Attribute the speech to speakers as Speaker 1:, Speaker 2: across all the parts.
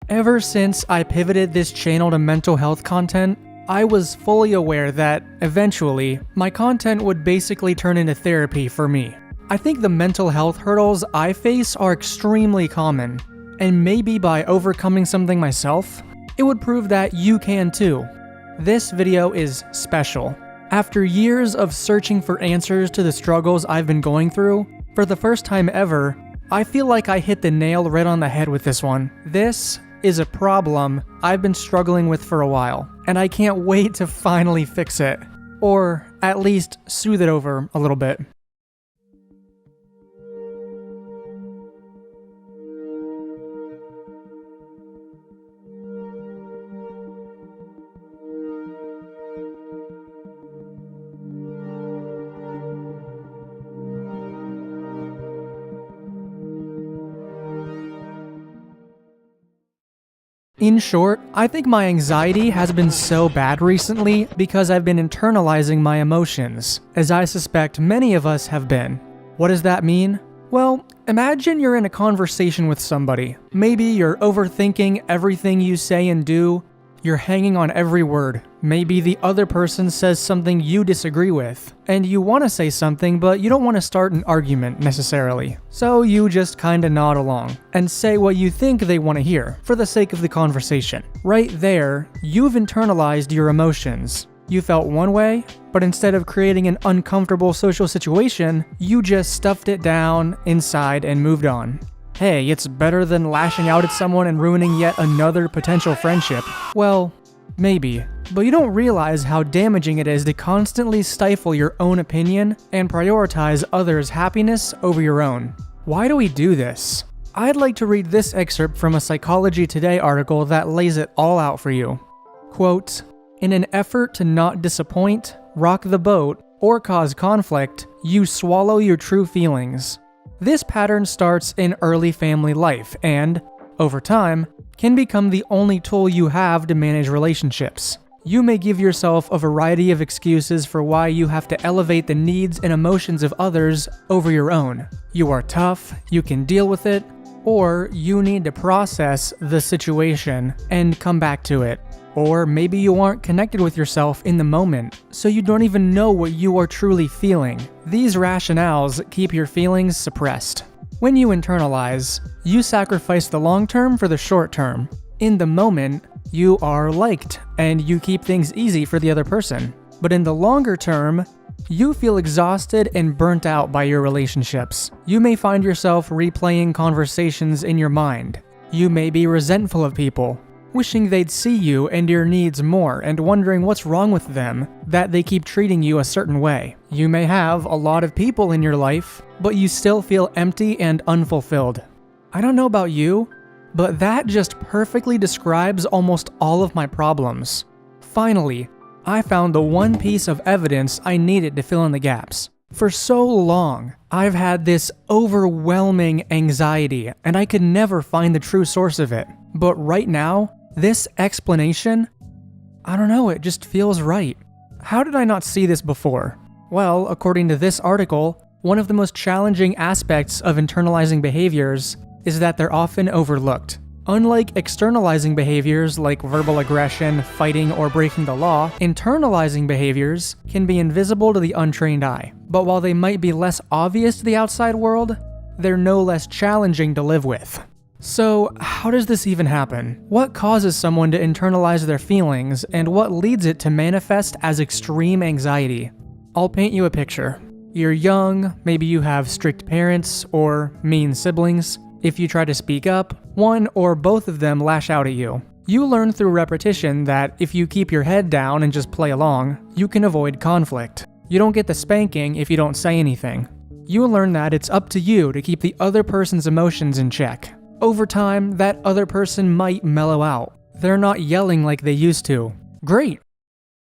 Speaker 1: Ever since I pivoted this channel to mental health content, I was fully aware that, eventually, my content would basically turn into therapy for me. I think the mental health hurdles I face are extremely common, and maybe by overcoming something myself, it would prove that you can too. This video is special. After years of searching for answers to the struggles I've been going through, for the first time ever, I feel like I hit the nail right on the head with this one. This is a problem I've been struggling with for a while, and I can't wait to finally fix it. Or at least soothe it over a little bit. In short, I think my anxiety has been so bad recently because I've been internalizing my emotions, as I suspect many of us have been. What does that mean? Well, imagine you're in a conversation with somebody. Maybe you're overthinking everything you say and do. You're hanging on every word. Maybe the other person says something you disagree with, and you want to say something, but you don't want to start an argument necessarily. So you just kinda nod along, and say what you think they want to hear, for the sake of the conversation. Right there, you've internalized your emotions. You felt one way, but instead of creating an uncomfortable social situation, you just stuffed it down inside and moved on. Hey, it's better than lashing out at someone and ruining yet another potential friendship. Well, maybe. But you don't realize how damaging it is to constantly stifle your own opinion and prioritize others' happiness over your own. Why do we do this? I'd like to read this excerpt from a Psychology Today article that lays it all out for you. Quote, "In an effort to not disappoint, rock the boat, or cause conflict, you swallow your true feelings. This pattern starts in early family life and, over time, can become the only tool you have to manage relationships. You may give yourself a variety of excuses for why you have to elevate the needs and emotions of others over your own. You are tough, you can deal with it, or you need to process the situation and come back to it. Or maybe you aren't connected with yourself in the moment, so you don't even know what you are truly feeling. These rationales keep your feelings suppressed. When you internalize, you sacrifice the long term for the short term. In the moment, you are liked, and you keep things easy for the other person. But in the longer term, you feel exhausted and burnt out by your relationships. You may find yourself replaying conversations in your mind. You may be resentful of people, wishing they'd see you and your needs more and wondering what's wrong with them, that they keep treating you a certain way. You may have a lot of people in your life, but you still feel empty and unfulfilled. I don't know about you, but that just perfectly describes almost all of my problems. Finally, I found the one piece of evidence I needed to fill in the gaps. For so long, I've had this overwhelming anxiety, and I could never find the true source of it. But right now, this explanation, I don't know, it just feels right. How did I not see this before? Well, according to this article, one of the most challenging aspects of internalizing behaviors is that they're often overlooked. Unlike externalizing behaviors like verbal aggression, fighting, or breaking the law, internalizing behaviors can be invisible to the untrained eye. But while they might be less obvious to the outside world, they're no less challenging to live with. So, how does this even happen? What causes someone to internalize their feelings, and what leads it to manifest as extreme anxiety? I'll paint you a picture. You're young, maybe you have strict parents or mean siblings. If you try to speak up, one or both of them lash out at you. You learn through repetition that if you keep your head down and just play along, you can avoid conflict. You don't get the spanking if you don't say anything. You learn that it's up to you to keep the other person's emotions in check. Over time, that other person might mellow out. They're not yelling like they used to. Great!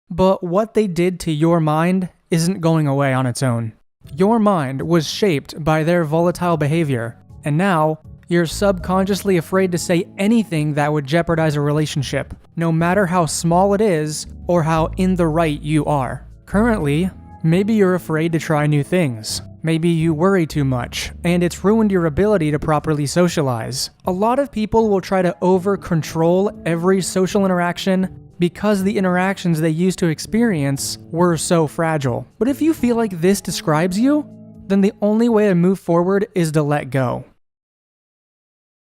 Speaker 1: But what they did to your mind isn't going away on its own. Your mind was shaped by their volatile behavior, and now you're subconsciously afraid to say anything that would jeopardize a relationship, no matter how small it is or how in the right you are. Currently, maybe you're afraid to try new things. Maybe you worry too much, and it's ruined your ability to properly socialize. A lot of people will try to over-control every social interaction because the interactions they used to experience were so fragile. But if you feel like this describes you, then the only way to move forward is to let go.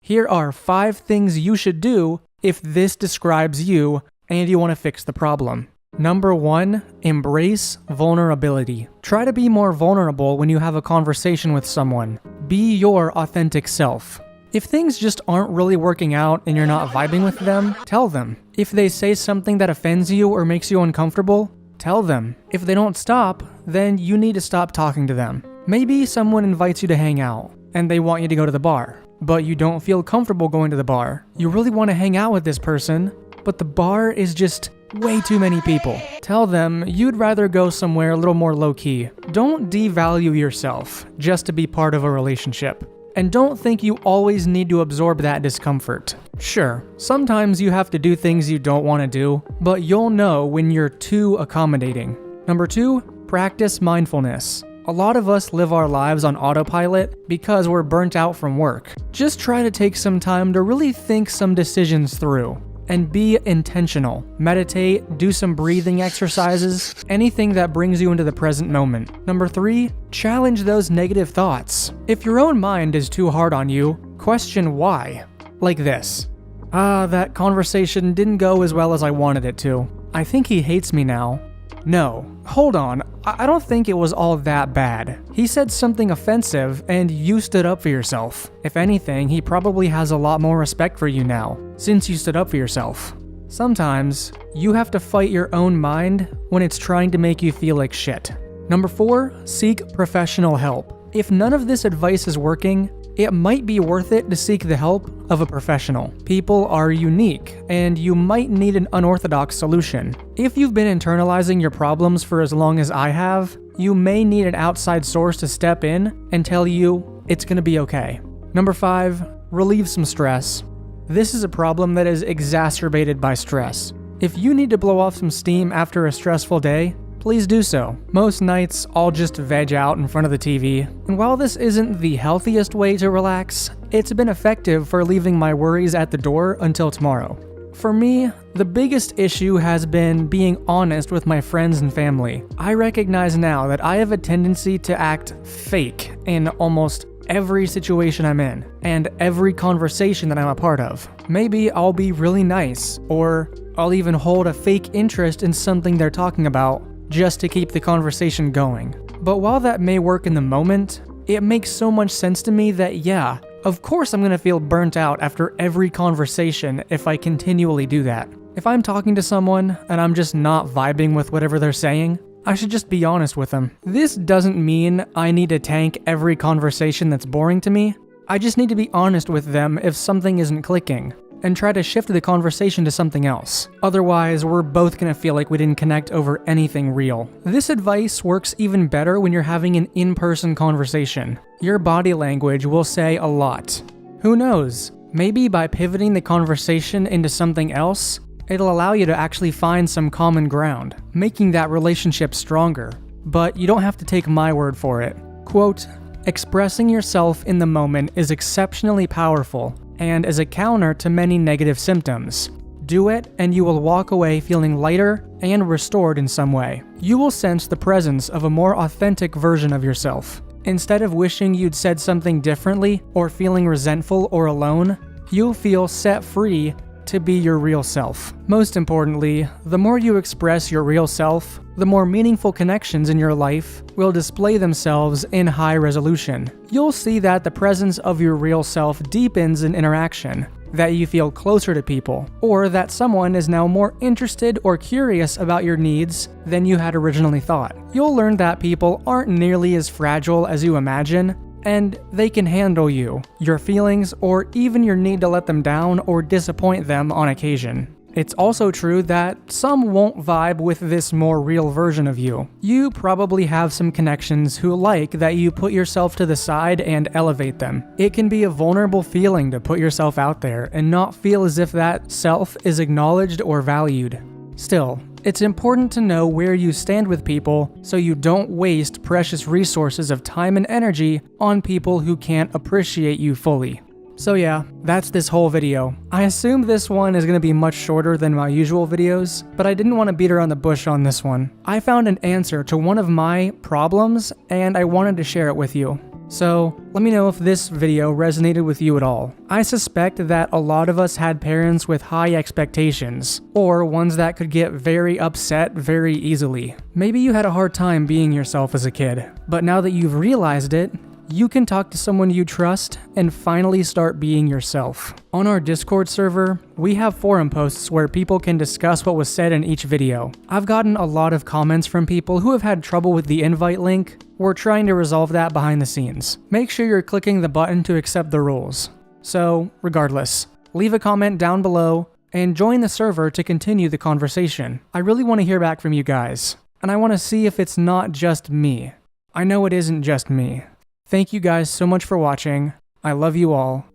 Speaker 1: Here are 5 things you should do if this describes you and you want to fix the problem. Number 1, embrace vulnerability. Try to be more vulnerable when you have a conversation with someone. Be your authentic self. If things just aren't really working out and you're not vibing with them, tell them. If they say something that offends you or makes you uncomfortable, tell them. If they don't stop, then you need to stop talking to them. Maybe someone invites you to hang out and they want you to go to the bar, but you don't feel comfortable going to the bar. You really want to hang out with this person, but the bar is just way too many people. Tell them you'd rather go somewhere a little more low-key. Don't devalue yourself just to be part of a relationship. And don't think you always need to absorb that discomfort. Sure, sometimes you have to do things you don't want to do, but you'll know when you're too accommodating. Number 2, practice mindfulness. A lot of us live our lives on autopilot because we're burnt out from work. Just try to take some time to really think some decisions through. And be intentional. Meditate, do some breathing exercises, anything that brings you into the present moment. Number 3, challenge those negative thoughts. If your own mind is too hard on you, question why. Like this. That conversation didn't go as well as I wanted it to. I think he hates me now. No, hold on, I don't think it was all that bad. He said something offensive and you stood up for yourself. If anything, he probably has a lot more respect for you now, since you stood up for yourself. Sometimes, you have to fight your own mind when it's trying to make you feel like shit. Number 4, seek professional help. If none of this advice is working, it might be worth it to seek the help of a professional. People are unique, and you might need an unorthodox solution. If you've been internalizing your problems for as long as I have, you may need an outside source to step in and tell you it's gonna be okay. Number 5, relieve some stress. This is a problem that is exacerbated by stress. If you need to blow off some steam after a stressful day, please do so. Most nights, I'll just veg out in front of the TV, and while this isn't the healthiest way to relax, it's been effective for leaving my worries at the door until tomorrow. For me, the biggest issue has been being honest with my friends and family. I recognize now that I have a tendency to act fake in almost every situation I'm in, and every conversation that I'm a part of. Maybe I'll be really nice, or I'll even hold a fake interest in something they're talking about, just to keep the conversation going. But while that may work in the moment, it makes so much sense to me that yeah, of course I'm gonna feel burnt out after every conversation if I continually do that. If I'm talking to someone and I'm just not vibing with whatever they're saying, I should just be honest with them. This doesn't mean I need to tank every conversation that's boring to me. I just need to be honest with them if something isn't clicking, and try to shift the conversation to something else. Otherwise, we're both gonna feel like we didn't connect over anything real. This advice works even better when you're having an in-person conversation. Your body language will say a lot. Who knows? Maybe by pivoting the conversation into something else, it'll allow you to actually find some common ground, making that relationship stronger. But you don't have to take my word for it. Quote, "Expressing yourself in the moment is exceptionally powerful and is a counter to many negative symptoms. Do it and you will walk away feeling lighter and restored in some way. You will sense the presence of a more authentic version of yourself. Instead of wishing you'd said something differently or feeling resentful or alone, you'll feel set free to be your real self. Most importantly, the more you express your real self, the more meaningful connections in your life will display themselves in high resolution. You'll see that the presence of your real self deepens in interaction, that you feel closer to people, or that someone is now more interested or curious about your needs than you had originally thought. You'll learn that people aren't nearly as fragile as you imagine, and they can handle you, your feelings, or even your need to let them down or disappoint them on occasion. It's also true that some won't vibe with this more real version of you. You probably have some connections who like that you put yourself to the side and elevate them. It can be a vulnerable feeling to put yourself out there and not feel as if that self is acknowledged or valued. Still, It's important to know where you stand with people so you don't waste precious resources of time and energy on people who can't appreciate you fully. So yeah, that's this whole video. I assume this one is going to be much shorter than my usual videos, but I didn't want to beat around the bush on this one. I found an answer to one of my problems, and I wanted to share it with you. So, let me know if this video resonated with you at all. I suspect that a lot of us had parents with high expectations, or ones that could get very upset very easily. Maybe you had a hard time being yourself as a kid, but now that you've realized it, you can talk to someone you trust and finally start being yourself. On our Discord server, we have forum posts where people can discuss what was said in each video. I've gotten a lot of comments from people who have had trouble with the invite link. We're trying to resolve that behind the scenes. Make sure you're clicking the button to accept the rules. So, regardless, leave a comment down below and join the server to continue the conversation. I really want to hear back from you guys, and I want to see if it's not just me. I know it isn't just me. Thank you guys so much for watching. I love you all.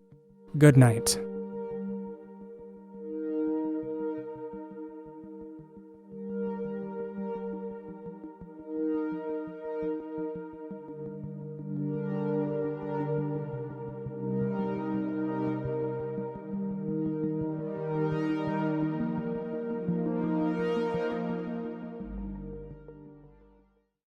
Speaker 1: Good night.